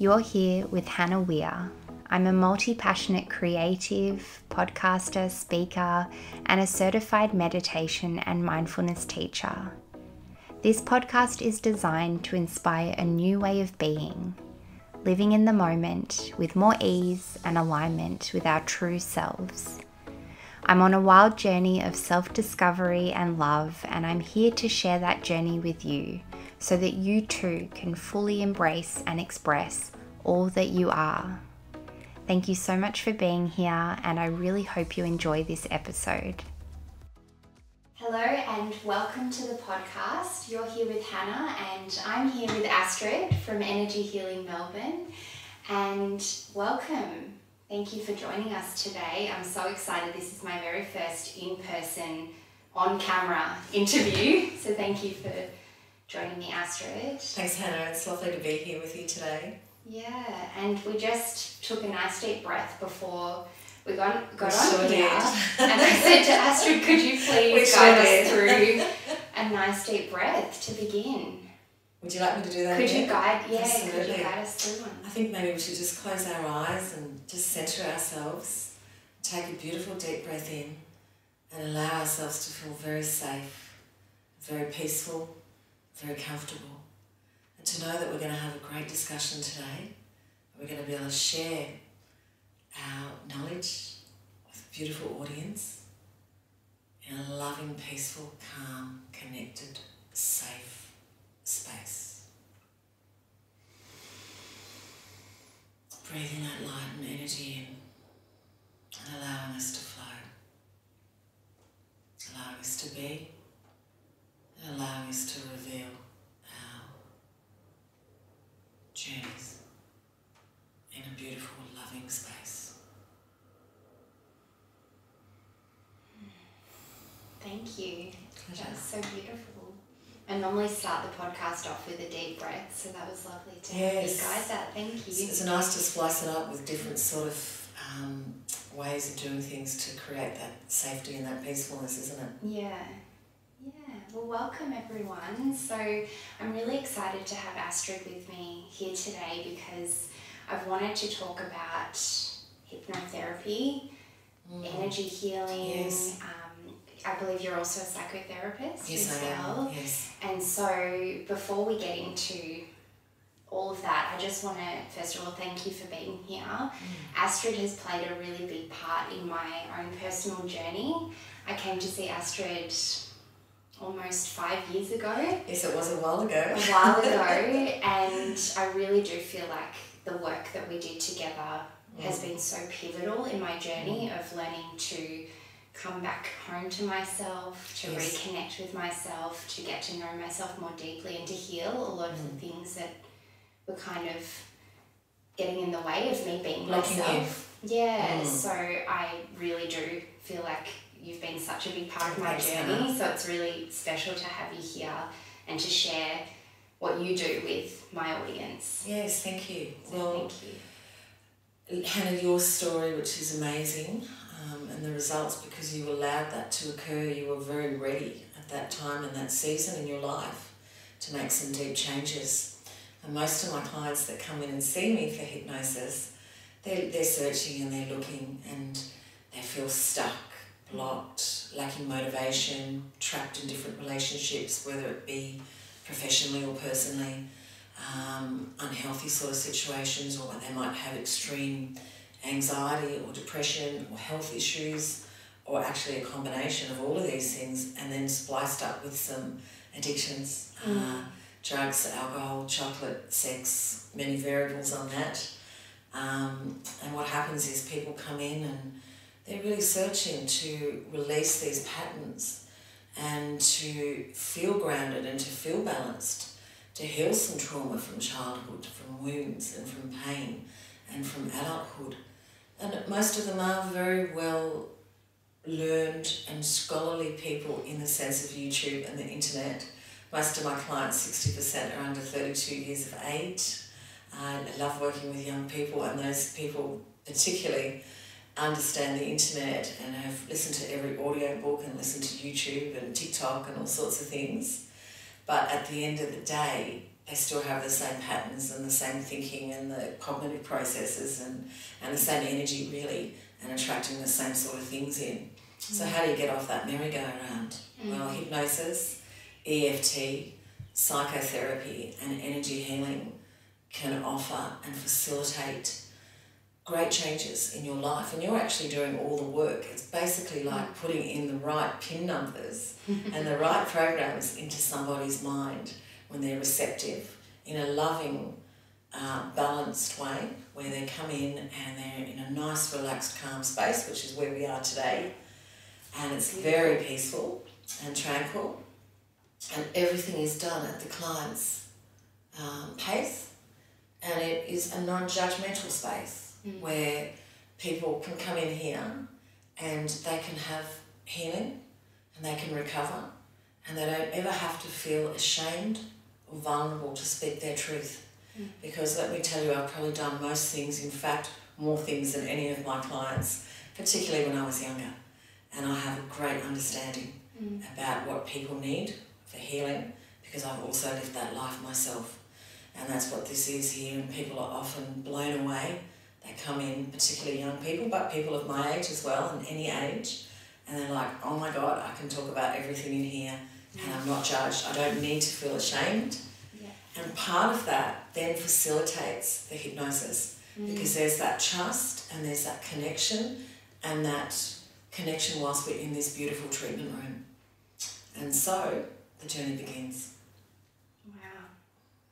You're here with Hannah Weir. I'm a multi-passionate creative, podcaster, speaker, and a certified meditation and mindfulness teacher. This podcast is designed to inspire a new way of being, living in the moment with more ease and alignment with our true selves. I'm on a wild journey of self-discovery and love, and I'm here to share that journey with you so that you too can fully embrace and express all that you are. Thank you so much for being here, and I really hope you enjoy this episode. Hello and welcome to the podcast. You're here with Hannah and I'm here with Astrid from Energy Healing Melbourne. And welcome. Thank you for joining us today. I'm so excited. This is my very first in-person, on-camera interview. So thank you for joining me, Astrid. Thanks, Hannah. It's lovely to be here with you today. Yeah, and we just took a nice deep breath before we got on sure here. Did. And I said to Astrid, could you please guide us through a nice deep breath to begin? Would you like me to do that Could again? you guide us through one? I think maybe we should just close our eyes and just centre ourselves. Take a beautiful deep breath in and allow ourselves to feel very safe, very peaceful, very comfortable. And to know that we're going to have a great discussion today. We're going to be able to share our knowledge with a beautiful audience in a loving, peaceful, calm, connected, safe space. Breathing that light and energy in and allowing us to flow, allowing us to be, and allowing us to reveal our journeys in a beautiful, loving space. Thank you. Pleasure. That was so beautiful. I normally start the podcast off with a deep breath, so that was lovely to guide that. Thank you. It's nice to splice it up with different sort of ways of doing things to create that safety and that peacefulness, isn't it? Yeah. Well, welcome everyone. So I'm really excited to have Astrid with me here today because I've wanted to talk about hypnotherapy, energy healing. Yes. I believe you're also a psychotherapist yourself. I am. Yes. And so before we get into all of that, I just want to, first of all, thank you for being here. Astrid has played a really big part in my own personal journey. I came to see Astrid almost 5 years ago. Yes, it was a while ago. And I really do feel like the work that we did together has been so pivotal in my journey of learning to come back home to myself, to reconnect with myself, to get to know myself more deeply and to heal a lot of the things that were kind of getting in the way of me being myself. Yeah, so I really do feel like you've been such a big part of my journey, so it's really special to have you here and to share what you do with my audience. Yes, thank you. So thank you. Hannah, your story, which is amazing, and the results, because you allowed that to occur, you were very ready at that time and that season in your life to make some deep changes. And most of my clients that come in and see me for hypnosis, they're searching and they're looking and they feel stuck, blocked, lacking motivation, trapped in different relationships, whether it be professionally or personally, unhealthy sort of situations, or they might have extreme anxiety or depression or health issues, or actually a combination of all of these things, and then spliced up with some addictions, drugs, alcohol, chocolate, sex, many variables on that. And what happens is people come in and they're really searching to release these patterns and to feel grounded and to feel balanced, to heal some trauma from childhood, from wounds and from pain and from adulthood. And most of them are very well learned and scholarly people in the sense of YouTube and the internet. Most of my clients, 60%, are under 32 years of age. I love working with young people, and those people particularly understand the internet and have listened to every audio book and listened to YouTube and TikTok and all sorts of things. But at the end of the day, they still have the same patterns and the same thinking and the cognitive processes and the same energy really, and attracting the same sort of things in. So how do you get off that merry-go-round? Well, hypnosis, EFT, psychotherapy and energy healing can offer and facilitate great changes in your life, and you're actually doing all the work. It's basically like putting in the right PIN numbers and the right programs into somebody's mind when they're receptive in a loving, balanced way, where they come in and they're in a nice, relaxed, calm space, which is where we are today, and it's very peaceful and tranquil, and everything is done at the client's pace, and it is a non-judgmental space where people can come in here and they can have healing and they can recover, and they don't ever have to feel ashamed or vulnerable to speak their truth. Because let me tell you, I've probably done most things, in fact more things than any of my clients, particularly when I was younger, and I have a great understanding about what people need for healing, because I've also lived that life myself, and that's what this is here. And people are often blown away. They come in, particularly young people, but people of my age as well, and any age, and they're like, oh my God, I can talk about everything in here and I'm not judged. I don't need to feel ashamed. And part of that then facilitates the hypnosis, because there's that trust and there's that connection, and that connection whilst we're in this beautiful treatment room. And so the journey begins. Wow.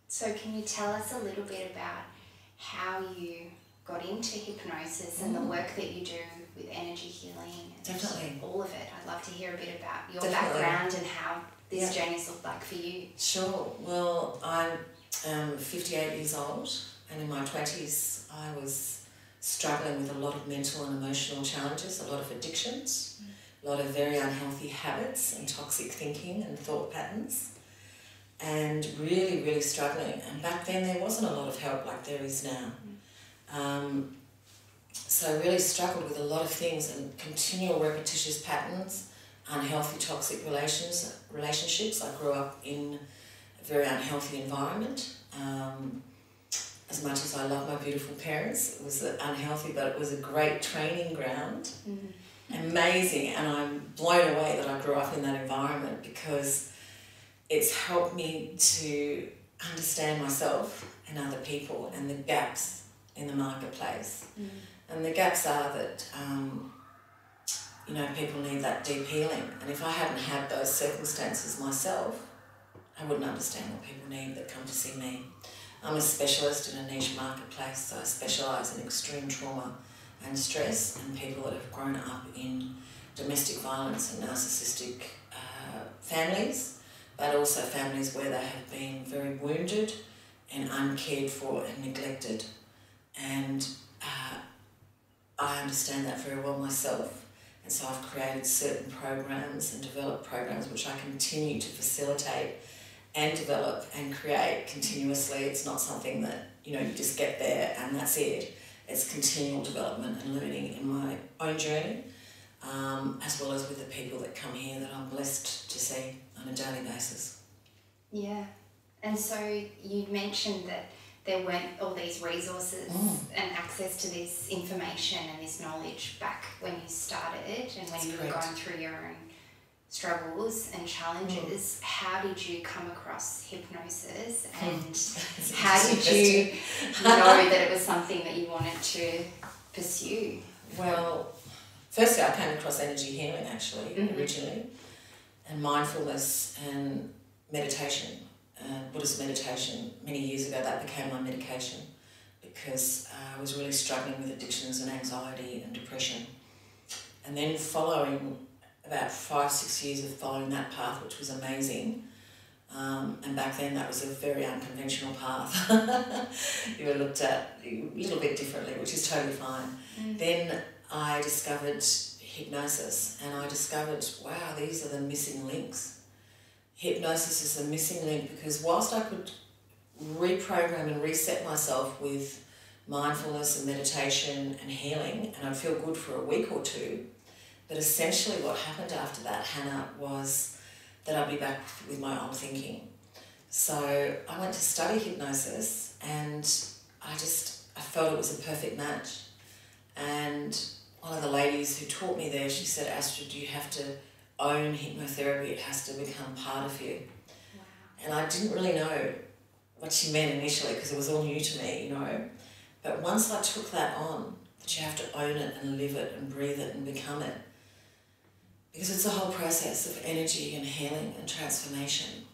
So can you tell us a little bit about how you got into hypnosis and the work that you do with energy healing? And Definitely. all of it. I'd love to hear a bit about your Definitely. background and how this journey's looked like for you. Sure. Well, I'm 58 years old, and in my 20s I was struggling with a lot of mental and emotional challenges, a lot of addictions, a lot of very unhealthy habits and toxic thinking and thought patterns, and really, really struggling. And back then there wasn't a lot of help like there is now. So I really struggled with a lot of things, and continual repetitious patterns, unhealthy toxic relationships. I grew up in a very unhealthy environment. As much as I love my beautiful parents, it was unhealthy, but it was a great training ground. Amazing, and I'm blown away that I grew up in that environment, because it's helped me to understand myself and other people and the gaps in the marketplace. And the gaps are that people need that deep healing, and if I hadn't had those circumstances myself, I wouldn't understand what people need that come to see me. I'm a specialist in a niche marketplace, so I specialise in extreme trauma and stress, and people that have grown up in domestic violence and narcissistic families, but also families where they have been very wounded and uncared for and neglected. And I understand that very well myself, and so I've created certain programs and developed programs which I continue to facilitate and develop and create continuously. It's not something that you just get there and that's it. It's continual development and learning in my own journey, as well as with the people that come here that I'm blessed to see on a daily basis. Yeah, and so you mentioned that there weren't all these resources and access to this information and this knowledge back when you started and when you were going through your own struggles and challenges. How did you come across hypnosis, and how did you know that it was something that you wanted to pursue? Well, firstly I came across energy healing actually originally, and mindfulness and meditation. Buddhist meditation many years ago, that became my medication, because I was really struggling with addictions and anxiety and depression. And then following about 5-6 years of following that path, which was amazing, and back then that was a very unconventional path. You were looked at a little bit differently, which is totally fine. Then I discovered hypnosis, and I discovered, wow, these are the missing links. Hypnosis is the missing link, because whilst I could reprogram and reset myself with mindfulness and meditation and healing, and I'd feel good for a week or two, but essentially what happened after that, Hannah, was that I'd be back with my old thinking. So I went to study hypnosis, and I felt it was a perfect match. And one of the ladies who taught me there, she said, Astrid, you have to own hypnotherapy. It has to become part of you. Wow. And I didn't really know what she meant initially because it was all new to me, But once I took that on, that you have to own it and live it and breathe it and become it, because it's a whole process of energy and healing and transformation.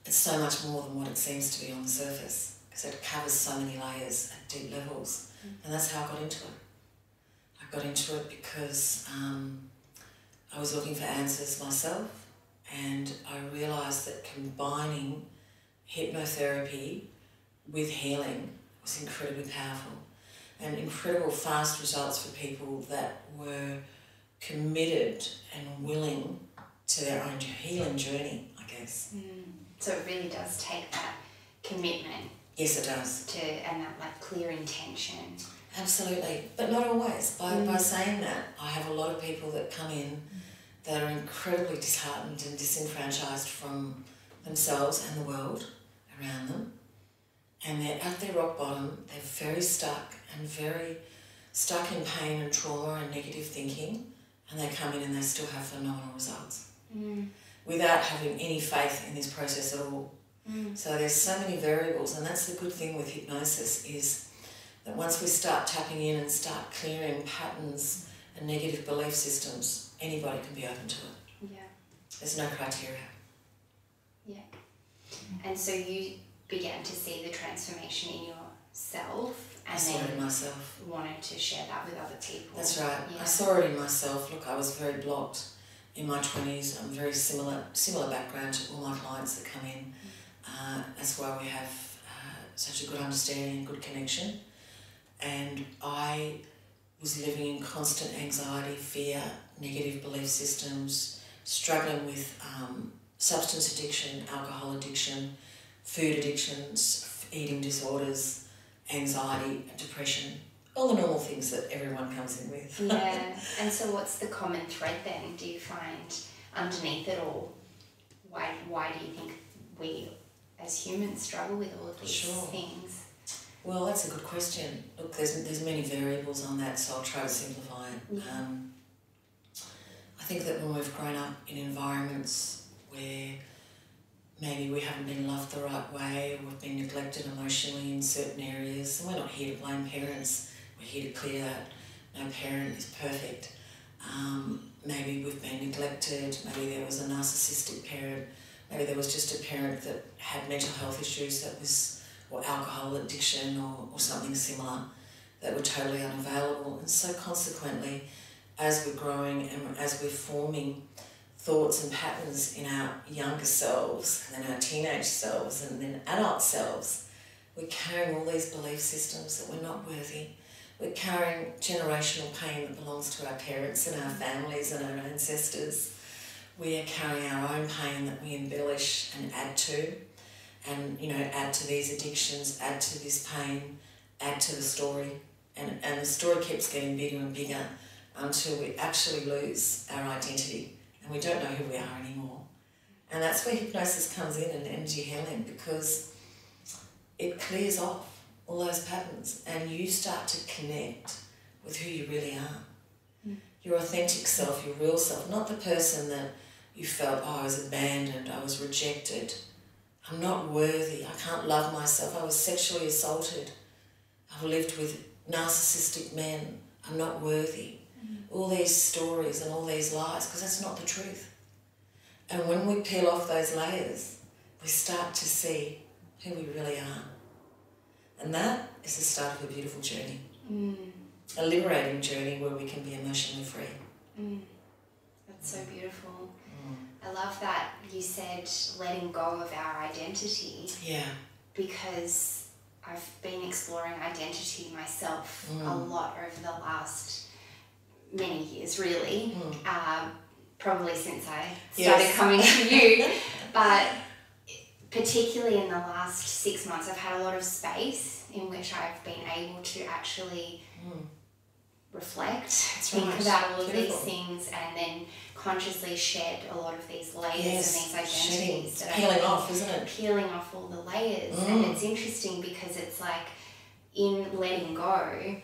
It's so much more than what it seems to be on the surface, because it covers so many layers at deep levels. And that's how I got into it. I got into it because I was looking for answers myself, and I realised that combining hypnotherapy with healing was incredibly powerful, and incredible fast results for people that were committed and willing to their own healing journey, I guess. So it really does take that commitment. Yes, it does. And that like clear intention. Absolutely, but not always. By saying that, I have a lot of people that come in that are incredibly disheartened and disenfranchised from themselves and the world around them. And they're at their rock bottom, they're very stuck in pain and trauma and negative thinking, and they come in and they still have phenomenal results without having any faith in this process at all. So there's so many variables, and that's the good thing with hypnosis, is that once we start tapping in and start clearing patterns and negative belief systems, anybody can be open to it. Yeah. There's no criteria. Yeah. And so you began to see the transformation in yourself, and I saw it in myself. Wanted to share that with other people. That's right. Yeah. I saw it in myself. Look, I was very blocked in my 20s. I'm very similar background to all my clients that come in. That's why we have such a good understanding and good connection. And I was living in constant anxiety, fear, negative belief systems, struggling with substance addiction, alcohol addiction, food addictions, eating disorders, anxiety, depression, all the normal things that everyone comes in with. Yeah. And so what's the common thread then, do you find, underneath it all? Why do you think we as humans struggle with all of these things? Well, that's a good question. Look, there's many variables on that, so I'll try to simplify it. Yeah. I think that when we've grown up in environments where maybe we haven't been loved the right way, or we've been neglected emotionally in certain areas, and we're not here to blame parents, we're here to clear that. No parent is perfect. Maybe we've been neglected, maybe there was a narcissistic parent, maybe there was just a parent that had mental health issues or alcohol addiction or something similar, that were totally unavailable. And so consequently, as we're growing and as we're forming thoughts and patterns in our younger selves, and then our teenage selves, and then adult selves, we're carrying all these belief systems that we're not worthy. We're carrying generational pain that belongs to our parents and our families and our ancestors. We are carrying our own pain that we embellish and add to, and add to these addictions, add to this pain, add to the story, and the story keeps getting bigger and bigger until we actually lose our identity and we don't know who we are anymore. And that's where hypnosis comes in and energy healing, because it clears off all those patterns and you start to connect with who you really are. Your authentic self, your real self, not the person that you felt, I was abandoned, I was rejected, I'm not worthy, I can't love myself, I was sexually assaulted, I've lived with narcissistic men, I'm not worthy. All these stories and all these lies, because that's not the truth. And when we peel off those layers, we start to see who we really are. And that is the start of a beautiful journey. A liberating journey where we can be emotionally free. That's so beautiful. I love that you said letting go of our identity. Yeah. Because I've been exploring identity myself a lot over the last many years, really. Probably since I started coming to you. But particularly in the last 6 months, I've had a lot of space in which I've been able to actually reflect, think about all of these things, and then consciously shed a lot of these layers and these identities. Peeling off, isn't it? Peeling off all the layers. And it's interesting because it's like in letting go,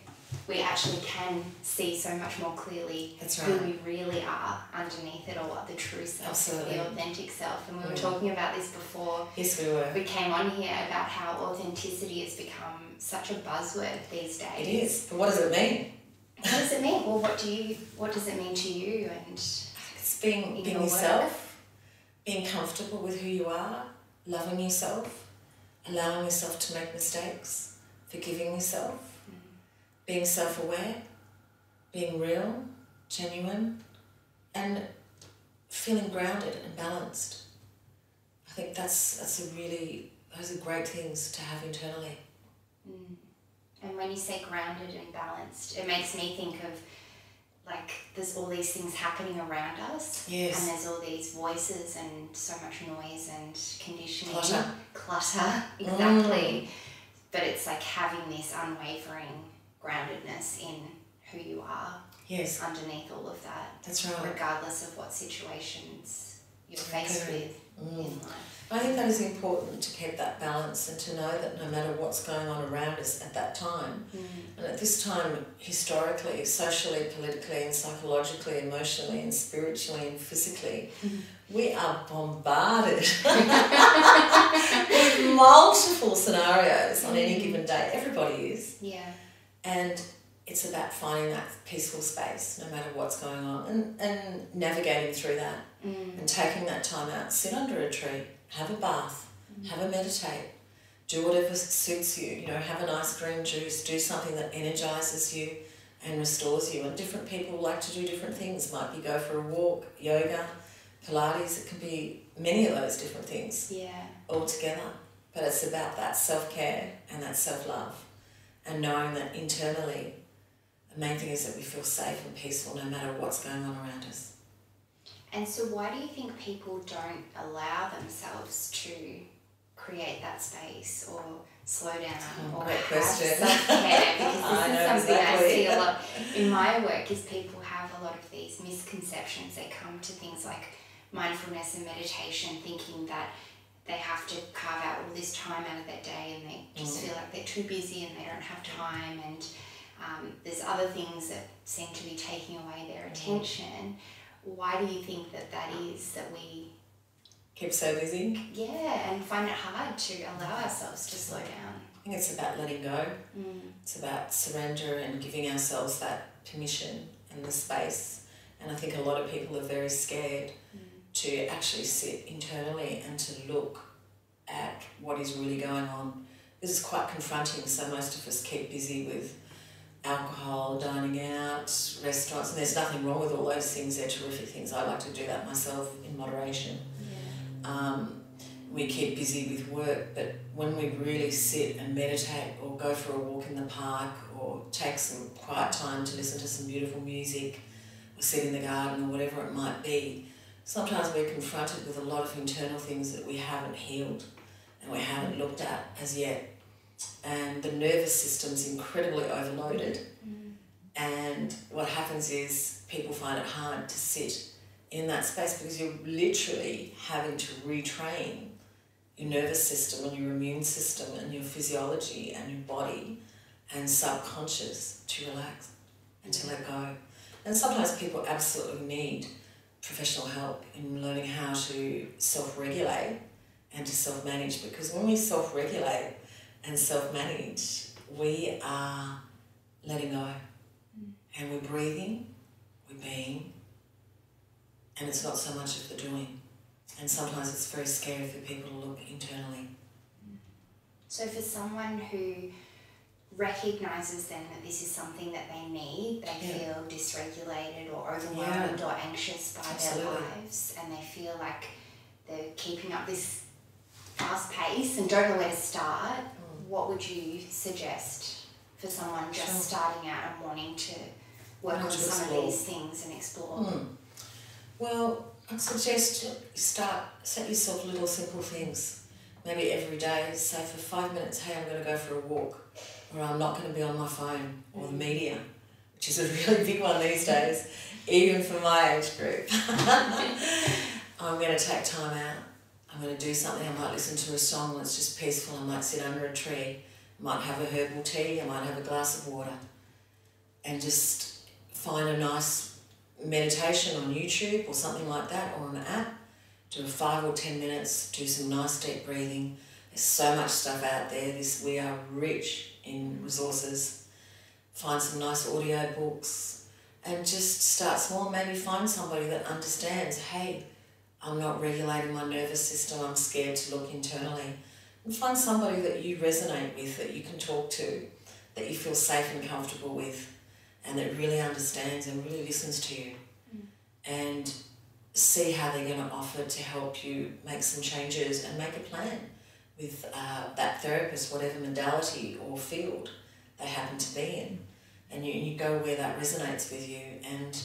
we actually can see so much more clearly who we really are underneath it, or what the true self, the authentic self. And we were talking about this before. Yes, we were. We came on here about how authenticity has become such a buzzword these days. It is. But what does it mean? What does it mean? Well, what does it mean to you? And it's being yourself, being comfortable with who you are, loving yourself, allowing yourself to make mistakes, forgiving yourself, being self-aware, being real, genuine, and feeling grounded and balanced. I think those are great things to have internally. And when you say grounded and balanced, it makes me think of like there's all these things happening around us, and there's all these voices and so much noise and conditioning. Clutter, exactly. But it's like having this unwavering groundedness in who you are underneath all of that. That's right. Regardless of what situations you're faced with in life. I think that is important, to keep that balance and to know that no matter what's going on around us at that time, and at this time historically, socially, politically and psychologically, emotionally and spiritually and physically, we are bombarded with multiple scenarios on any given day. Everybody is. Yeah. And it's about finding that peaceful space no matter what's going on, and navigating through that and taking that time out. Sit under a tree, have a bath, have a meditate, do whatever suits you. You know, have a nice green juice, do something that energizes you and restores you. And different people like to do different things. Might be go for a walk, yoga, Pilates. It can be many of those different things all together. But it's about that self-care and that self-love, and knowing that internally the main thing is that we feel safe and peaceful no matter what's going on around us. And so why do you think people don't allow themselves to create that space or slow down or have self-care? Because this is something I see a lot in my work, is people have a lot of these misconceptions. They come to things like mindfulness and meditation thinking that they have to carve out all this time out of their day, and they just feel like they're too busy and they don't have time, and there's other things that seem to be taking away their attention. Why do you think that is, that we keep so busy? Yeah, and find it hard to allow ourselves to slow down. I think it's about letting go. It's about surrender and giving ourselves that permission and the space. And I think a lot of people are very scared to actually sit internally and to look at what is really going on. This is quite confronting, so most of us keep busy with alcohol, dining out, restaurants, and there's nothing wrong with all those things. They're terrific things. I like to do that myself in moderation. We keep busy with work, but when we really sit and meditate or go for a walk in the park or take some quiet time to listen to some beautiful music or sit in the garden or whatever it might be, sometimes we're confronted with a lot of internal things that we haven't healed and we haven't looked at as yet. And the nervous system's incredibly overloaded. And what happens is people find it hard to sit in that space because you're literally having to retrain your nervous system and your immune system and your physiology and your body and subconscious to relax and to let go. And sometimes people absolutely need professional help in learning how to self-regulate and to self-manage, because when we self-regulate and self-manage, we are letting go. And we're breathing, we're being, and it's not so much of the doing. And sometimes it's very scary for people to look internally. So for someone who recognises then that this is something that they need, they feel dysregulated or overwhelmed or anxious by their lives, and they feel like they're keeping up this fast pace and don't know where to start, what would you suggest for someone just starting out and wanting to work on some of these things and explore? Well, I'd suggest set yourself little simple things. Maybe every day, say for 5 minutes, hey, I'm going to go for a walk, or I'm not going to be on my phone or the media, which is a really big one these days, even for my age group. I'm going to take time out. I'm going to do something. I might listen to a song that's just peaceful. I might sit under a tree. I might have a herbal tea. I might have a glass of water. And just find a nice meditation on YouTube or something like that, or on an app. Do 5 or 10 minutes. Do some nice deep breathing. There's so much stuff out there. We are rich in resources. Find some nice audio books and just start small. Maybe find somebody that understands, hey, I'm not regulating my nervous system, I'm scared to look internally. And find somebody that you resonate with, that you can talk to, that you feel safe and comfortable with, and that really understands and really listens to you. And see how they're going to offer to help you make some changes and make a plan with that therapist, whatever modality or field they happen to be in. And you go where that resonates with you, and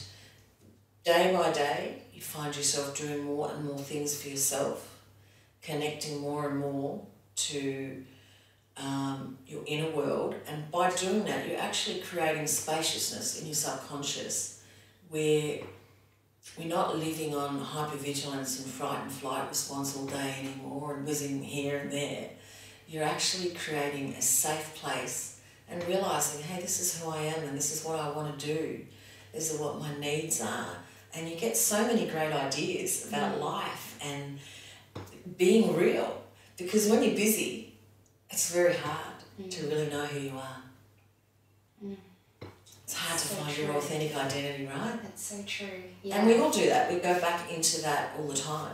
day by day you find yourself doing more and more things for yourself, connecting more and more to your inner world. And by doing that, you're actually creating spaciousness in your subconscious, where we're not living on hypervigilance and fright and flight response all day anymore and whizzing here and there. You're actually creating a safe place and realising, hey, this is who I am and this is what I want to do. This is what my needs are. And you get so many great ideas about life and being real. Because when you're busy, it's very hard to really know who you are. It's hard to find your authentic identity, right? That's so true. Yeah. And we all do that. We go back into that all the time.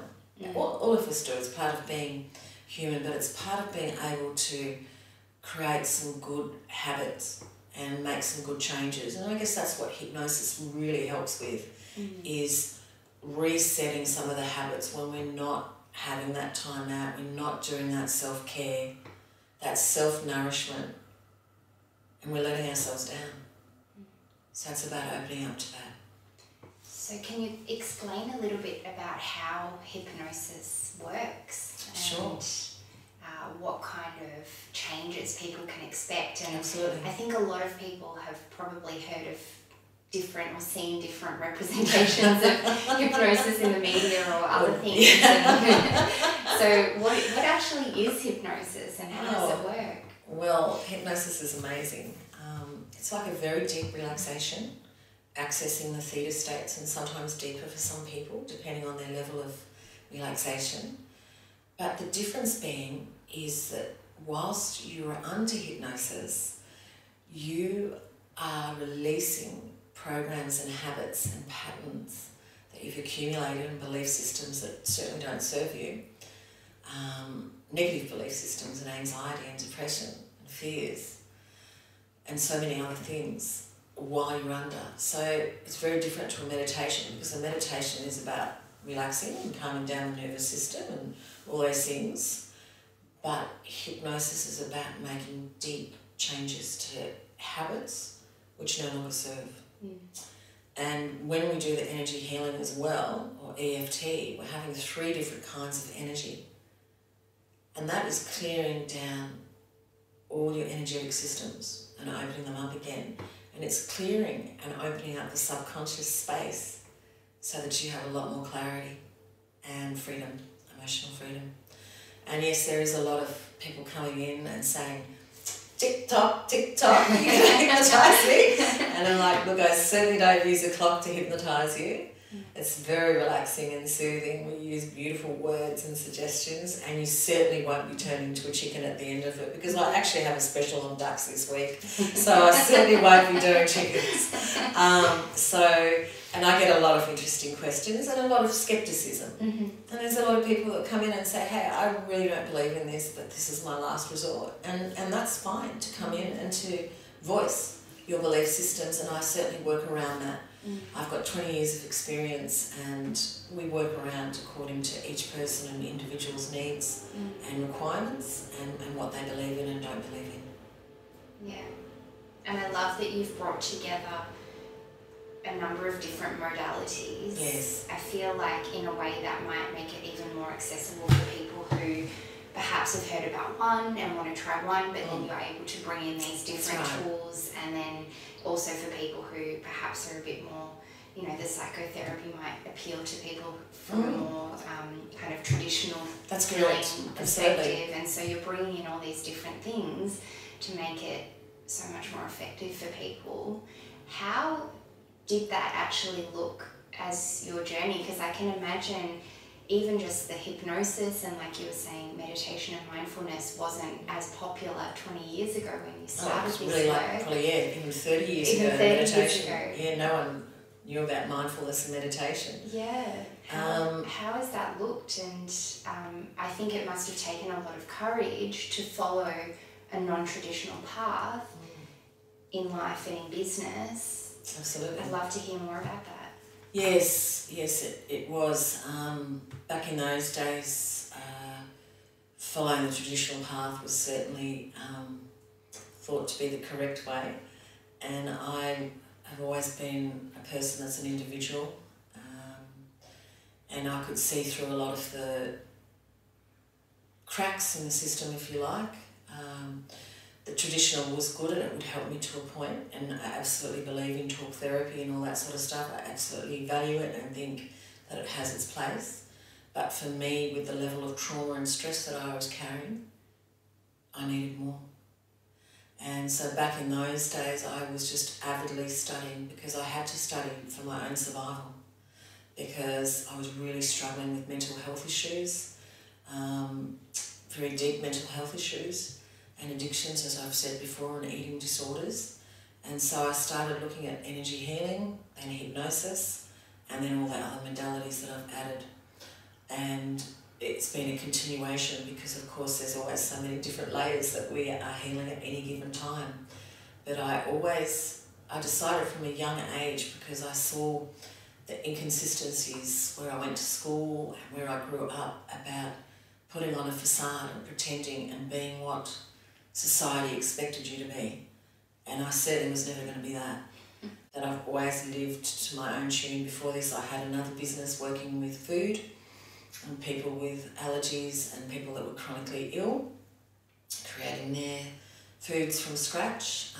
All of us do. It's part of being human, but it's part of being able to create some good habits and make some good changes. And I guess that's what hypnosis really helps with, is resetting some of the habits when we're not having that time out, we're not doing that self-care, that self-nourishment, and we're letting ourselves down. So it's about opening up to that. So can you explain a little bit about how hypnosis works? Sure. And what kind of changes people can expect? And absolutely. I think a lot of people have probably heard of different or seen different representations of hypnosis in the media or other things. So what actually is hypnosis and how does it work? Well, hypnosis is amazing. It's like a very deep relaxation, accessing the theta states, and sometimes deeper for some people, depending on their level of relaxation. But the difference being is that whilst you are under hypnosis, you are releasing programs and habits and patterns that you've accumulated and belief systems that certainly don't serve you, negative belief systems and anxiety and depression and fears and so many other things while you're under. So it's very different to a meditation, because a meditation is about relaxing and calming down the nervous system and all those things. But hypnosis is about making deep changes to habits which no longer serve. And when we do the energy healing as well, or EFT, we're having 3 different kinds of energy. And that is clearing down all your energetic systems and opening them up again. And it's clearing and opening up the subconscious space so that you have a lot more clarity and freedom, emotional freedom. And yes, there is a lot of people coming in and saying, tick-tock, tick-tock, you can hypnotise me. And I'm like, look, I certainly don't use a clock to hypnotise you. It's very relaxing and soothing. We use beautiful words and suggestions, and you certainly won't be turned into a chicken at the end of it, because I actually have a special on ducks this week, so I certainly won't be doing chickens. And I get a lot of interesting questions and a lot of scepticism. And there's a lot of people that come in and say, hey, I really don't believe in this, but this is my last resort. And that's fine to come in and to voice your belief systems, and I certainly work around that. I've got 20 years of experience, and we work around according to each person and individual's needs and requirements and what they believe in and don't believe in. Yeah. And I love that you've brought together a number of different modalities. Yes. I feel like in a way that might make it even more accessible for people who perhaps have heard about one and want to try one, but then you're able to bring in these different tools. And then also for people who perhaps are a bit more, you know, the psychotherapy might appeal to people from a more kind of traditional healing perspective. And so you're bringing in all these different things to make it so much more effective for people. How did that actually look as your journey? Because I can imagine even just the hypnosis and, like you were saying, meditation and mindfulness wasn't as popular 20 years ago when you started this really work. Like probably, even 30 years ago. 30 meditation. years ago. Yeah, no one knew about mindfulness and meditation. Yeah. How has that looked? And I think it must have taken a lot of courage to follow a non-traditional path in life and in business. Absolutely. I'd love to hear more about that. Yes, it was. Back in those days, following the traditional path was certainly thought to be the correct way, and I have always been a person that's an individual, and I could see through a lot of the cracks in the system, if you like. The traditional was good and it would help me to a point, and I absolutely believe in talk therapy and all that sort of stuff. I absolutely value it and think that it has its place. But for me, with the level of trauma and stress that I was carrying, I needed more. And so back in those days, I was just avidly studying because I had to study for my own survival, because I was really struggling with mental health issues, very deep mental health issues, and addictions, as I've said before, and eating disorders. And so I started looking at energy healing and hypnosis, and then all the other modalities that I've added. And it's been a continuation because, of course, there's always so many different layers that we are healing at any given time. But I decided from a young age, because I saw the inconsistencies where I went to school and where I grew up, about putting on a facade and pretending and being what society expected you to be. And I certainly was never going to be that. That I've always lived to my own tune. Before this, I had another business working with food and people with allergies and people that were chronically ill, creating their foods from scratch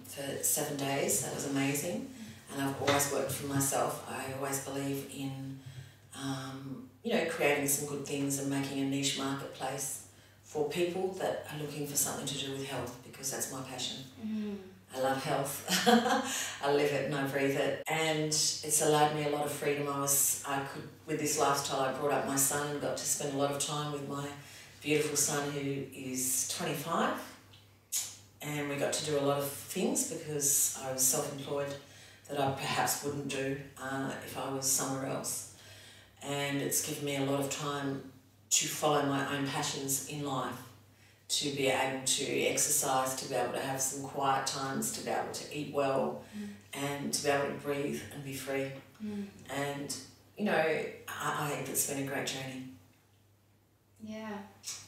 for 7 days. That was amazing. And I've always worked for myself. I always believe in creating some good things and making a niche marketplace for people that are looking for something to do with health, because that's my passion. I love health. I live it and I breathe it. And it's allowed me a lot of freedom. With this lifestyle, I brought up my son and got to spend a lot of time with my beautiful son, who is 25. And we got to do a lot of things because I was self-employed that I perhaps wouldn't do if I was somewhere else. And it's given me a lot of time to follow my own passions in life, to be able to exercise, to be able to have some quiet times, to be able to eat well, and to be able to breathe and be free. And, I think it's been a great journey. Yeah.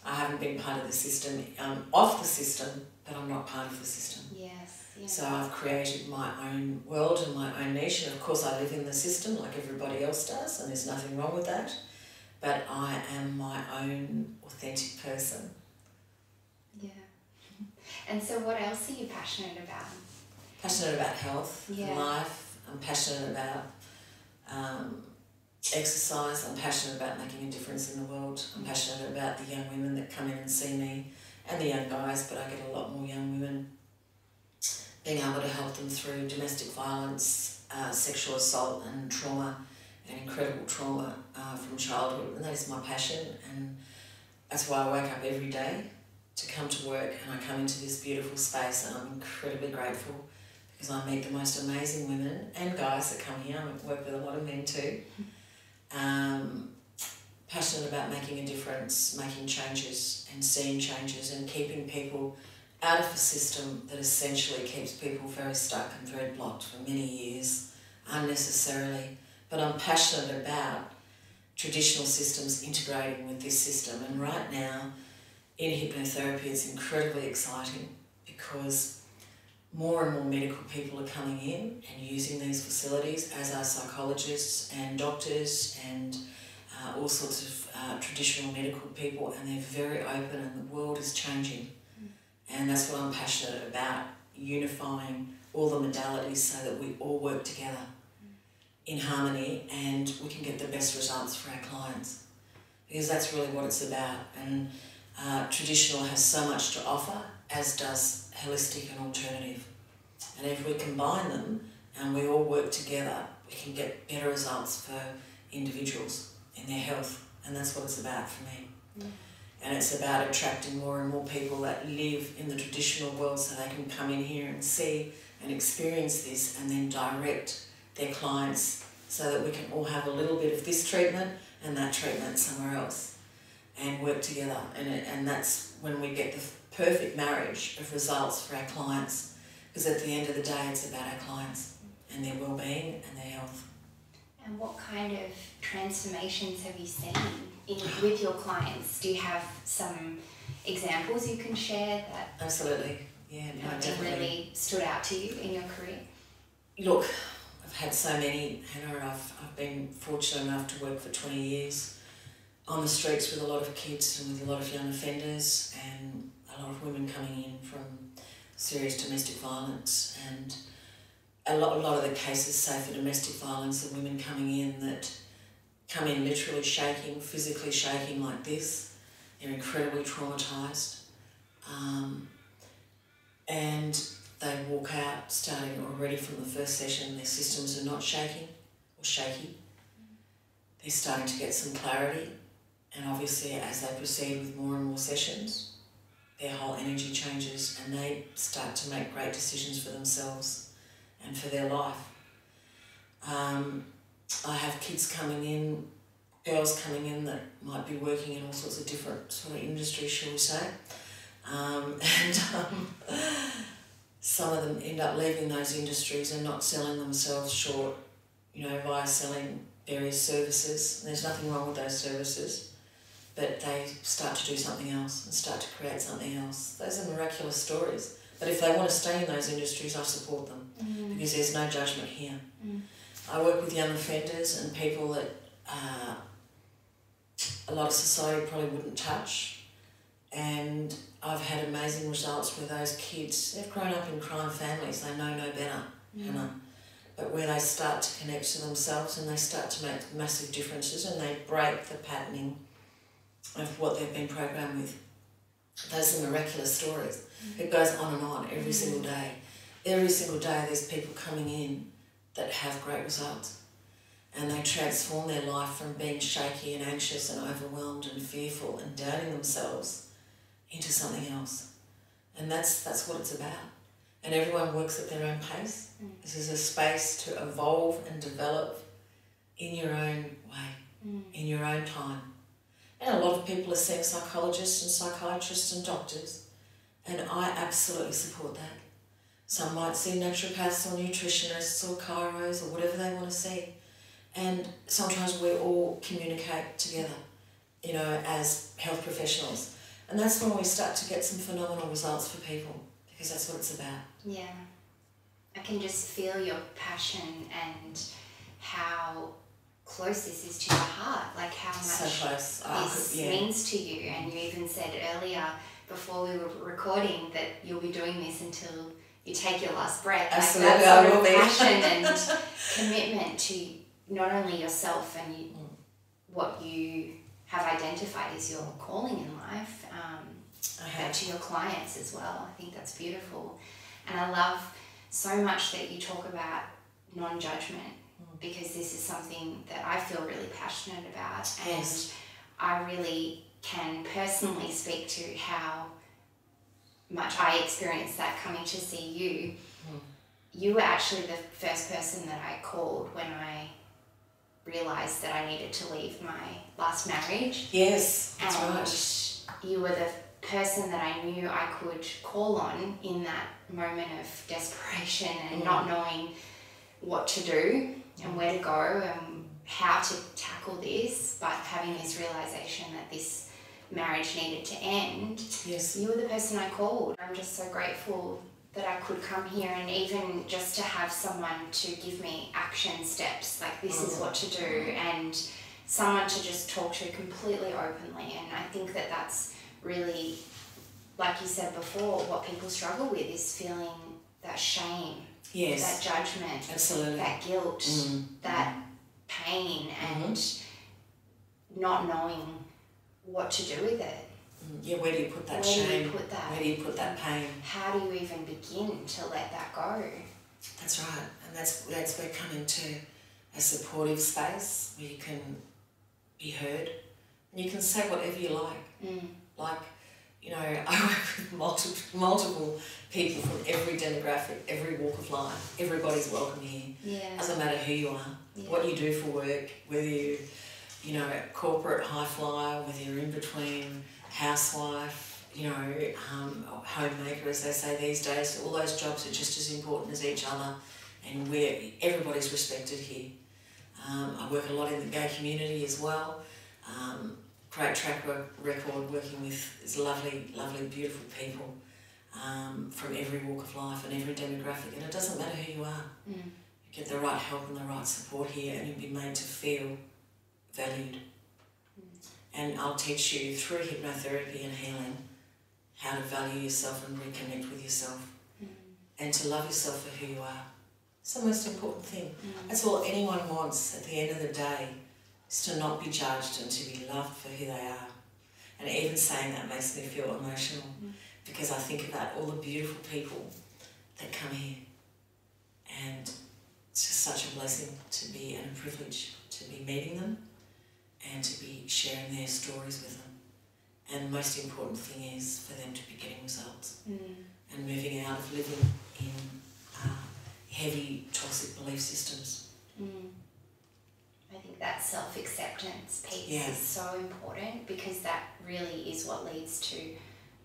I haven't been part of the system, of the system, but I'm not part of the system. Yes. Yeah. So I've created my own world and my own niche, and of course I live in the system like everybody else does, and there's nothing wrong with that. But I am my own authentic person. Yeah. And so what else are you passionate about? Passionate about health and life. I'm passionate about exercise. I'm passionate about making a difference in the world. I'm passionate about the young women that come in and see me, and the young guys, but I get a lot more young women. Being able to help them through domestic violence, sexual assault and trauma, and incredible trauma from childhood, and that is my passion, and that's why I wake up every day to come to work, and I come into this beautiful space, and I'm incredibly grateful because I meet the most amazing women and guys that come here. I work with a lot of men too. Passionate about making a difference, making changes and seeing changes, and keeping people out of a system that essentially keeps people very stuck and very blocked for many years unnecessarily. But I'm passionate about traditional systems integrating with this system, and right now in hypnotherapy it's incredibly exciting because more and more medical people are coming in and using these facilities, as are psychologists and doctors and all sorts of traditional medical people, and they're very open, and the world is changing. And that's what I'm passionate about, unifying all the modalities so that we all work together in harmony and we can get the best results for our clients. Because that's really what it's about. And traditional has so much to offer, as does holistic and alternative. And if we combine them and we all work together, we can get better results for individuals in their health. And that's what it's about for me. And it's about attracting more and more people that live in the traditional world so they can come in here and see and experience this and then direct their clients so that we can all have a little bit of this treatment and that treatment somewhere else and work together. And that's when we get the perfect marriage of results for our clients, because at the end of the day it's about our clients and their wellbeing and their health. And what kind of transformations have you seen with your clients? Do you have some examples you can share that Absolutely, yeah, no, have really stood out to you in your career? Look, I've had so many, Hannah. I've been fortunate enough to work for 20 years on the streets with a lot of kids and with a lot of young offenders, and a lot of women coming in from serious domestic violence, and a lot of the cases, say for domestic violence, are women coming in that come in literally shaking, physically shaking like this. They're incredibly traumatised. And they walk out starting already from the first session, their systems are not shaking or shaky. They're starting to get some clarity, and obviously as they proceed with more and more sessions, their whole energy changes and they start to make great decisions for themselves and for their life. I have kids coming in, girls coming in that might be working in all sorts of different sort of industries, shall we say. Some of them end up leaving those industries and not selling themselves short, via selling various services. And there's nothing wrong with those services, but they start to do something else and start to create something else. Those are miraculous stories. But if they want to stay in those industries, I support them because there's no judgment here. I work with young offenders and people that a lot of society probably wouldn't touch, and I've had amazing results where those kids, they've grown up in crime families, they know no better, but where they start to connect to themselves and they start to make massive differences and they break the patterning of what they've been programmed with. Those are miraculous stories. It goes on and on every single day. Every single day there's people coming in that have great results, and they transform their life from being shaky and anxious and overwhelmed and fearful and doubting themselves into something else. And that's what it's about. And everyone works at their own pace. This is a space to evolve and develop in your own way, in your own time. And a lot of people are seeing psychologists and psychiatrists and doctors, and I absolutely support that. Some might see naturopaths or nutritionists or chiros or whatever they want to see. And sometimes we all communicate together, as health professionals. And that's when we start to get some phenomenal results for people, because that's what it's about. Yeah. I can just feel your passion and how close this is to your heart, like how much so close. this means to you. And you even said earlier, before we were recording, that you'll be doing this until you take your last breath. Absolutely, like that sort of passion and commitment to not only yourself and what you have identified as your calling in life, but to your clients as well. I think that's beautiful. And I love so much that you talk about non-judgment, because this is something that I feel really passionate about. Yes. And I really can personally speak to how much I experienced that coming to see you. You were actually the first person that I called when I realised that I needed to leave my last marriage. Yes, that's and right. You were the person that I knew I could call on in that moment of desperation and not knowing what to do and where to go and how to tackle this, but having this realisation that this marriage needed to end. Yes. You were the person I called. I'm just so grateful that I could come here, and even just to have someone to give me action steps, like this is what to do, and someone to just talk to completely openly. And I think that that's really, like you said before, what people struggle with is feeling that shame, that judgment, absolutely, that guilt, that pain, and not knowing what to do with it. Yeah, where do you put that shame? Where do you put that? Where do you put that pain? How do you even begin to let that go? That's right, and that's where coming to a supportive space where you can be heard and you can say whatever you like. Like, you know, I work with multiple people from every demographic, every walk of life. Everybody's welcome here. Yeah. Doesn't matter who you are, what you do for work, whether you know, corporate high flyer, whether you're in between, housewife, you know, homemaker, as they say these days. All those jobs are just as important as each other, and everybody's respected here. I work a lot in the gay community as well. Great track record working with these lovely, lovely, beautiful people from every walk of life and every demographic. And it doesn't matter who you are. You get the right help and the right support here, and you'll be made to feel valued. And I'll teach you through hypnotherapy and healing how to value yourself and reconnect with yourself and to love yourself for who you are. It's the most important thing. That's all anyone wants at the end of the day, is to not be judged and to be loved for who they are. And even saying that makes me feel emotional because I think about all the beautiful people that come here, and it's just such a blessing to be, and a privilege to be meeting them and to be sharing their stories with them. And the most important thing is for them to be getting results and moving out of living in heavy toxic belief systems. I think that self-acceptance piece is so important, because that really is what leads to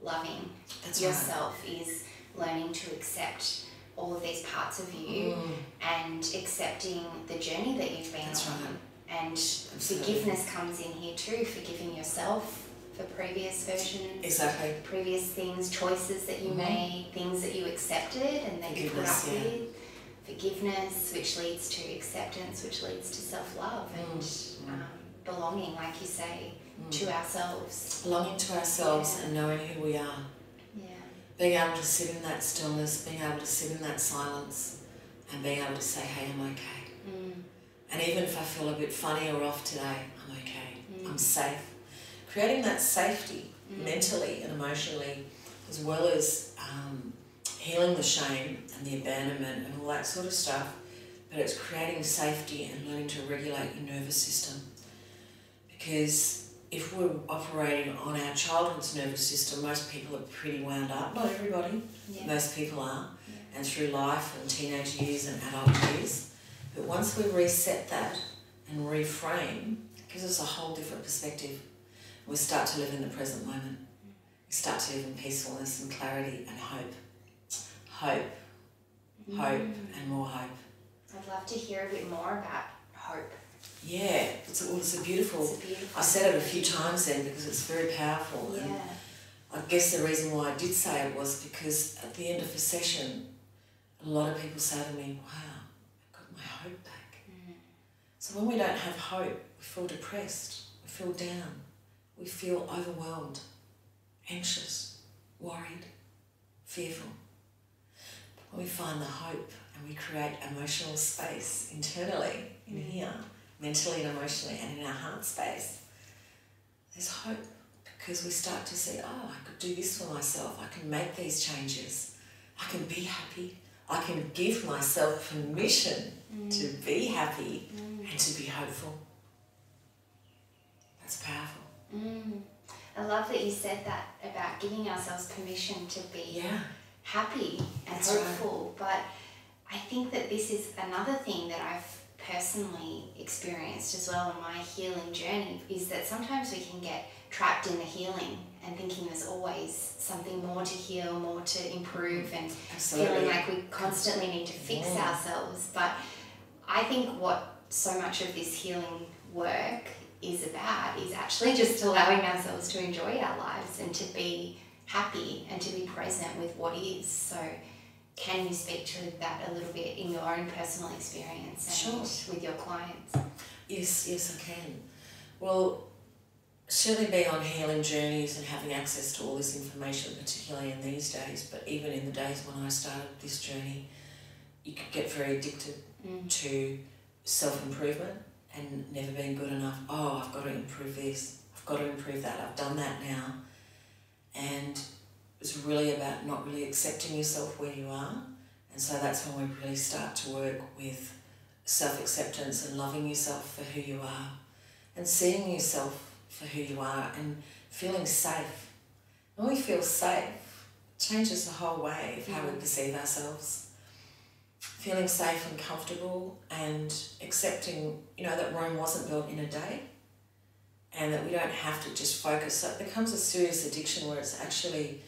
loving yourself, is learning to accept all of these parts of you and accepting the journey that you've been on. And forgiveness comes in here too, forgiving yourself for previous versions, previous things, choices that you made, things that you accepted and that you put up with. Forgiveness, which leads to acceptance, which leads to self-love and belonging, like you say, to ourselves. Belonging to ourselves and knowing who we are. Yeah. Being able to sit in that stillness, being able to sit in that silence, and being able to say, hey, I'm okay. And even if I feel a bit funny or off today, I'm okay. I'm safe. Creating that safety mentally and emotionally, as well as healing the shame and the abandonment and all that sort of stuff, but it's creating safety and learning to regulate your nervous system. Because if we're operating on our childhood's nervous system, most people are pretty wound up. Not everybody, most people are, and through life and teenage years and adult years. But once we reset that and reframe, it gives us a whole different perspective. We start to live in the present moment. We start to live in peacefulness and clarity and hope. Hope, and more hope. I'd love to hear a bit more about hope. Yeah, it's a beautiful, I said it a few times then because it's very powerful. Yeah. And I guess the reason why I did say it was because at the end of a session, a lot of people say to me, wow, I've got my hope back. So when we don't have hope, we feel depressed, we feel down, we feel overwhelmed, anxious, worried, fearful. When we find the hope and we create emotional space internally, in here, mentally and emotionally, and in our heart space, there's hope, because we start to see, oh, I could do this for myself, I can make these changes, I can be happy, I can give myself permission to be happy and to be hopeful. That's powerful. I love that you said that about giving ourselves permission to be happy and hopeful, but I think that this is another thing that I've personally experienced as well in my healing journey, is that sometimes we can get trapped in the healing and thinking there's always something more to heal, more to improve, and feeling like we constantly need to fix ourselves. But I think what so much of this healing work is about is actually just allowing ourselves to enjoy our lives and to be happy and to be present with what is. So can you speak to that a little bit in your own personal experience and with your clients? Yes, I can. Well, certainly being on healing journeys and having access to all this information, particularly in these days, but even in the days when I started this journey, you could get very addicted to self-improvement and never being good enough. Oh, I've got to improve this, I've got to improve that, I've done that now. And it was really about not really accepting yourself where you are. And so that's when we really start to work with self-acceptance and loving yourself for who you are and seeing yourself for who you are and feeling safe. When we feel safe, it changes the whole way of how we perceive ourselves. Feeling safe and comfortable and accepting, that Rome wasn't built in a day and that we don't have to just focus. So it becomes a serious addiction where it's actually,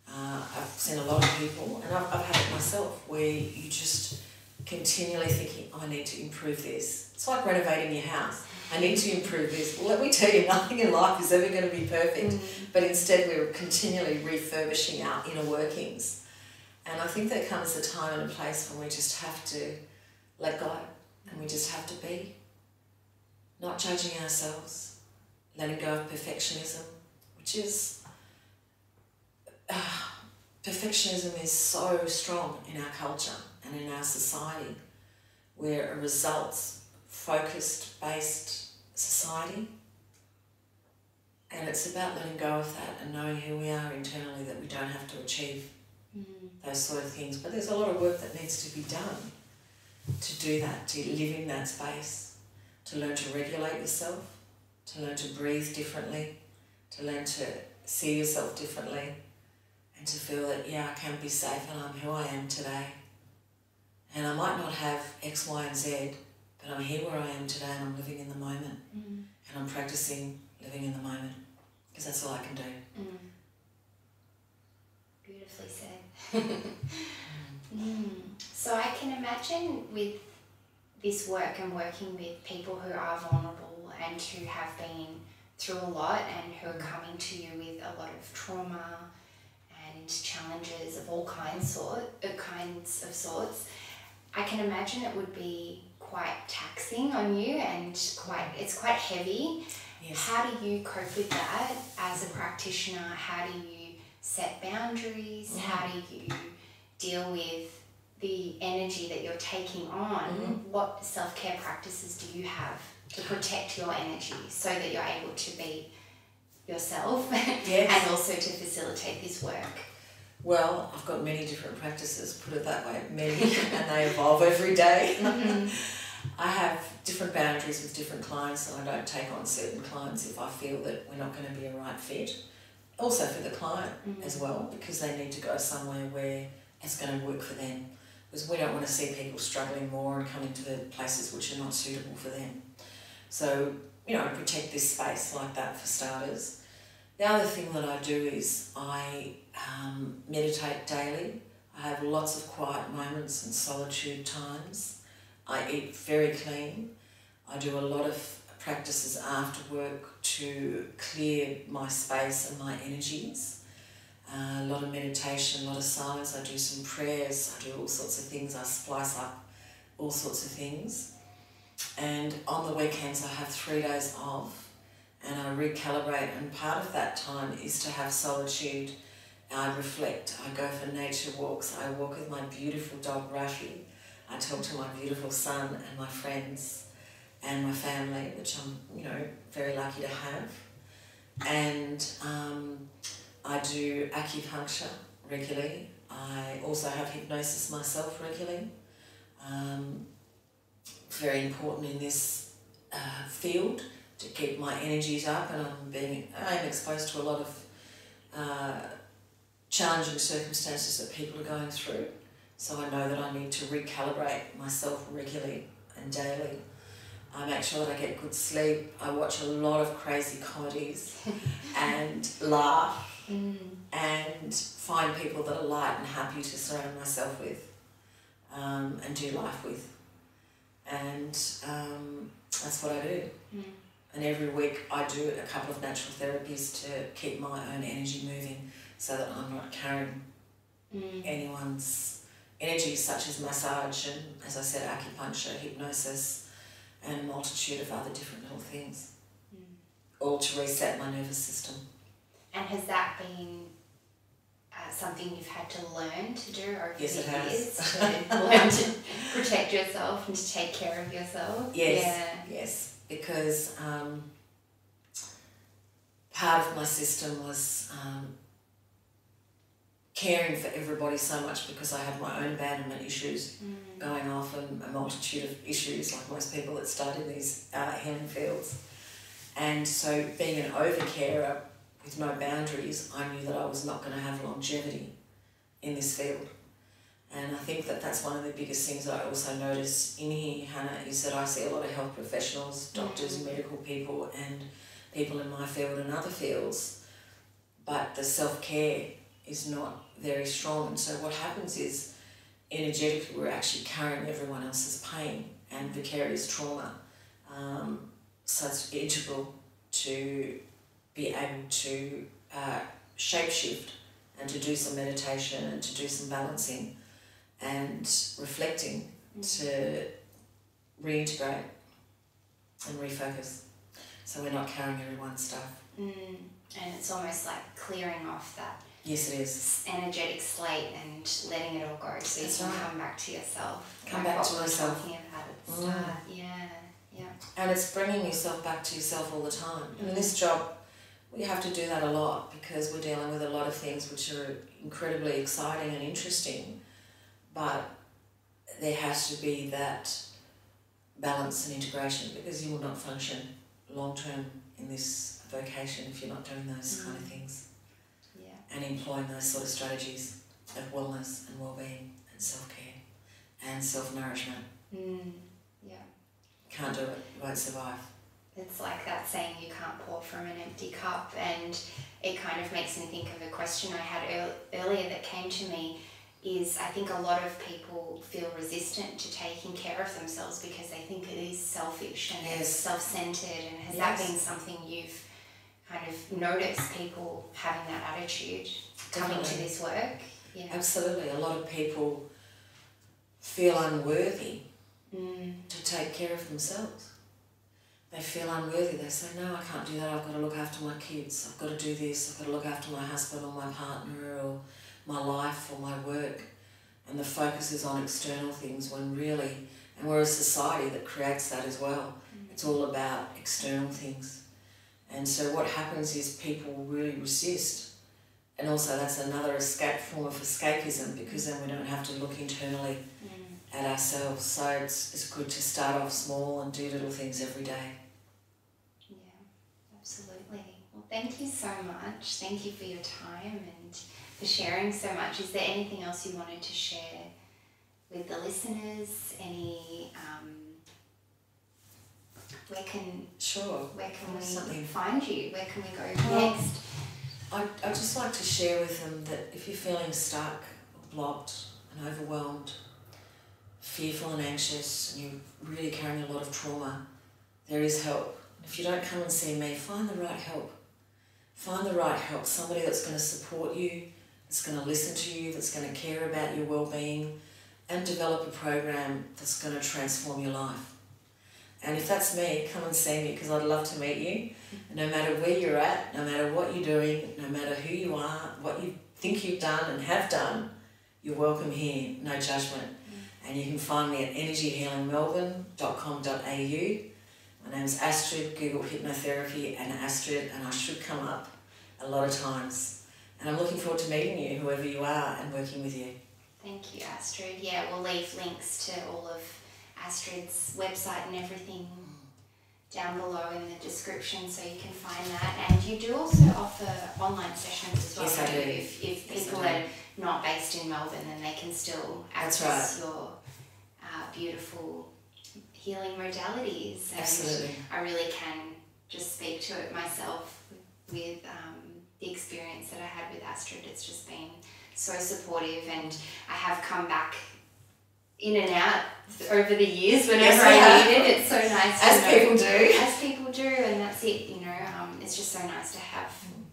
I've seen a lot of people, and I've had it myself, where you just continually thinking, I need to improve this. It's like renovating your house. I need to improve this. Well, let me tell you, nothing in life is ever going to be perfect, but instead we're continually refurbishing our inner workings. And I think there comes a time and a place when we just have to let go and we just have to be. Not judging ourselves, letting go of perfectionism, which is, perfectionism is so strong in our culture and in our society. We're a results-focused, based society. And it's about letting go of that and knowing who we are internally, that we don't have to achieve those sort of things. But there's a lot of work that needs to be done to do that, to live in that space, to learn to regulate yourself, to learn to breathe differently, to learn to see yourself differently, and to feel that, I can be safe and I'm who I am today. And I might not have X, Y, and Z, but I'm here where I am today and I'm living in the moment. And I'm practicing living in the moment, because that's all I can do. Beautifully said. So I can imagine with this work and working with people who are vulnerable and who have been through a lot and who are coming to you with a lot of trauma and challenges of all kinds of sorts, I can imagine it would be quite taxing on you and it's quite heavy. Yes. How do you cope with that as a practitioner? How do you set boundaries? How do you deal with the energy that you're taking on? What self-care practices do you have to protect your energy so that you're able to be yourself and also to facilitate this work? Well, I've got many different practices, put it that way, many, and they evolve every day. I have different boundaries with different clients, so I don't take on certain clients if I feel that we're not going to be a right fit. Also for the client as well, because they need to go somewhere where it's going to work for them. Because we don't want to see people struggling more and coming to places which are not suitable for them. So, protect this space like that for starters. The other thing that I do is I meditate daily. I have lots of quiet moments and solitude times. I eat very clean. I do a lot of practices after work to clear my space and my energies. A lot of meditation, a lot of silence. I do some prayers. I do all sorts of things. I splice up all sorts of things. And on the weekends I have 3 days off and I recalibrate, and part of that time is to have solitude. I reflect. I go for nature walks. I walk with my beautiful dog Rafi. I talk to my beautiful son and my friends and my family, which I'm, very lucky to have. And I do acupuncture regularly. I also have hypnosis myself regularly. Very important in this field to keep my energies up, and I'm exposed to a lot of challenging circumstances that people are going through. So I know that I need to recalibrate myself regularly and daily. I make sure that I get good sleep. I watch a lot of crazy comedies and laugh and find people that are light and happy to surround myself with and do life with. And that's what I do. And every week I do a couple of natural therapies to keep my own energy moving so that I'm not carrying anyone's energy, such as massage and, as I said, acupuncture, hypnosis, and a multitude of other different little things. all to reset my nervous system. And has that been something you've had to learn to do over Yes, the it years? has. To learn to protect yourself and to take care of yourself? Yes, because part of my system was caring for everybody so much because I had my own abandonment issues going off and a multitude of issues like most people that start in these healing fields. And so being an over-carer with no boundaries, I knew that I was not going to have longevity in this field. And I think that that's one of the biggest things that I also notice in here, Hannah, is that I see a lot of health professionals, doctors, medical people, and people in my field and other fields, but the self-care is not very strong. And so what happens is, energetically, we're actually carrying everyone else's pain and vicarious trauma. So it's integral to be able to shape-shift and to do some meditation and to do some balancing and reflecting to reintegrate and refocus. So we're not carrying everyone's stuff. And it's almost like clearing off that Yes, it is. energetic slate and letting it all go so That's you can right. come back to yourself. Come back to yourself. Talking about at the start. Yeah. And it's bringing yourself back to yourself all the time. And in this job, we have to do that a lot because we're dealing with a lot of things which are incredibly exciting and interesting, but there has to be that balance and integration because you will not function long-term in this vocation if you're not doing those kind of things. And employing those sort of strategies of wellness and wellbeing and self-care and self-nourishment. Can't do it, you won't survive. It's like that saying, you can't pour from an empty cup, and it kind of makes me think of a question I had earlier that came to me is I think a lot of people feel resistant to taking care of themselves because they think it is selfish and it's self-centered. And has that been something you've kind of noticed, people having that attitude coming to this work? Absolutely. A lot of people feel unworthy to take care of themselves. They feel unworthy. They say, no, I can't do that. I've got to look after my kids. I've got to do this. I've got to look after my husband or my partner or my life or my work. And the focus is on external things when really, and we're a society that creates that as well. It's all about external things. And so what happens is people really resist. And also that's another form of escapism because then we don't have to look internally at ourselves. So it's good to start off small and do little things every day. Yeah, absolutely. Well, thank you so much. Thank you for your time and for sharing so much. Is there anything else you wanted to share with the listeners? Any where can we find you? Where can we go next? I'd just like to share with them that if you're feeling stuck, or blocked and overwhelmed, fearful and anxious, and you're really carrying a lot of trauma, there is help. If you don't come and see me, find the right help. Find the right help, somebody that's going to support you, that's going to listen to you, that's going to care about your well-being, and develop a program that's going to transform your life. And if that's me, come and see me because I'd love to meet you. And no matter where you're at, no matter what you're doing, no matter who you are, what you think you've done and have done, you're welcome here, no judgment. And you can find me at energyhealingmelbourne.com.au. My name's Astrid, Google hypnotherapy and Astrid, and I should come up a lot of times. And I'm looking forward to meeting you, whoever you are, and working with you. Thank you, Astrid. Yeah, we'll leave links to all of Astrid's website and everything down below in the description so you can find that. And you do also offer online sessions as well. Yes, I do. If people are not based in Melbourne, then they can still access your beautiful healing modalities. And absolutely. I really can just speak to it myself with the experience that I had with Astrid. It's just been so supportive, and I have come back in and out over the years whenever I need it. It's so nice as people do, and that's it, it's just so nice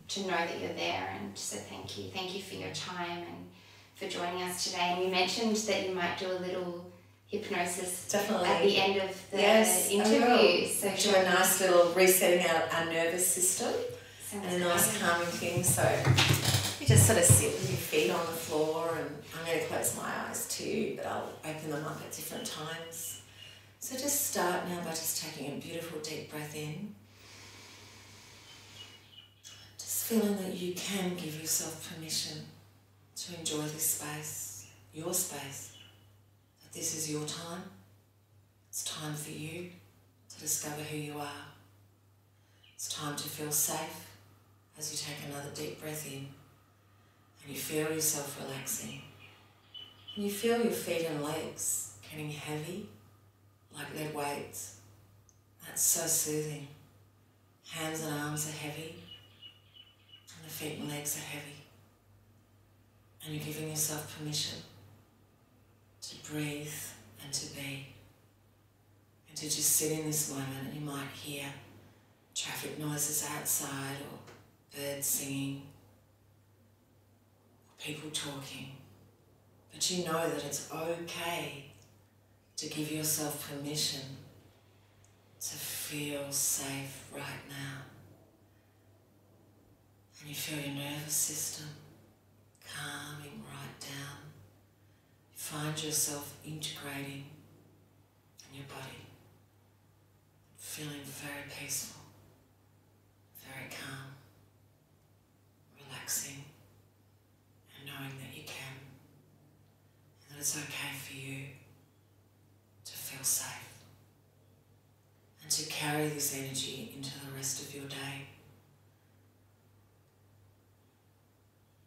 to know that you're there. And so thank you for your time and for joining us today. And you mentioned that you might do a little hypnosis Definitely. at the end of the interview. Oh, so do a nice little resetting our nervous system Sounds and a nice great. calming thing. So you just sort of sit with your feet on the floor, and I'm going to close my eyes too, but I'll open them up at different times. So just start now by just taking a beautiful deep breath in. Just feeling that you can give yourself permission to enjoy this space, your space, that this is your time. It's time for you to discover who you are. It's time to feel safe as you take another deep breath in and you feel yourself relaxing. And you feel your feet and legs getting heavy like lead weights. That's so soothing. Hands and arms are heavy and the feet and legs are heavy. And you're giving yourself permission to breathe and to be. And to just sit in this moment, and you might hear traffic noises outside or birds singing or people talking. But you know that it's okay to give yourself permission to feel safe right now. And you feel your nervous system calming right down. You find yourself integrating in your body, feeling very peaceful, very calm, relaxing, and knowing that you can, and that it's okay for you to feel safe, and to carry this energy into the rest of your day.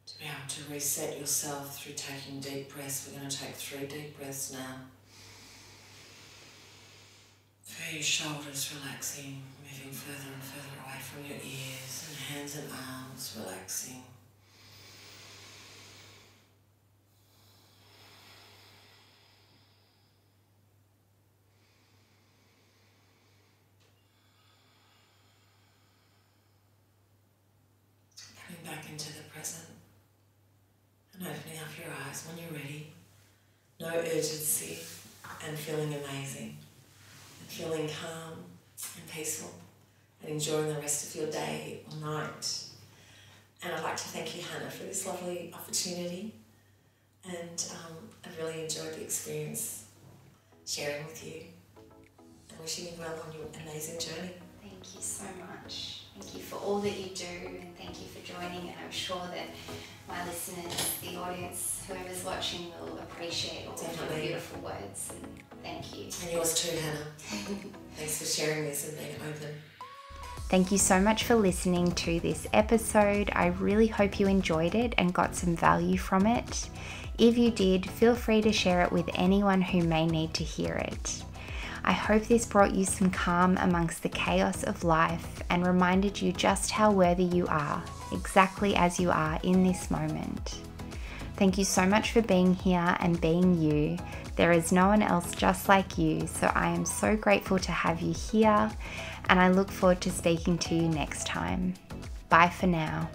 To be able to reset yourself through taking deep breaths. We're going to take 3 deep breaths now. Feel your shoulders relaxing, moving further and further away from your ears, and hands and arms relaxing. Coming back into the present and opening up your eyes when you're ready. No urgency, and feeling amazing. Feeling calm and peaceful and enjoying the rest of your day or night. And I'd like to thank you, Hannah, for this lovely opportunity, and I've really enjoyed the experience sharing with you, and wishing you well on your amazing journey. Thank you so much. Thank you for all that you do, and thank you for joining, and I'm sure that my listeners, the audience, whoever's watching will appreciate all of your beautiful words, and thank you. And yours too, Hannah. Thanks for sharing this and being open. Thank you so much for listening to this episode. I really hope you enjoyed it and got some value from it. If you did, feel free to share it with anyone who may need to hear it. I hope this brought you some calm amongst the chaos of life and reminded you just how worthy you are, exactly as you are in this moment. Thank you so much for being here and being you. There is no one else just like you, so I am so grateful to have you here, and I look forward to speaking to you next time. Bye for now.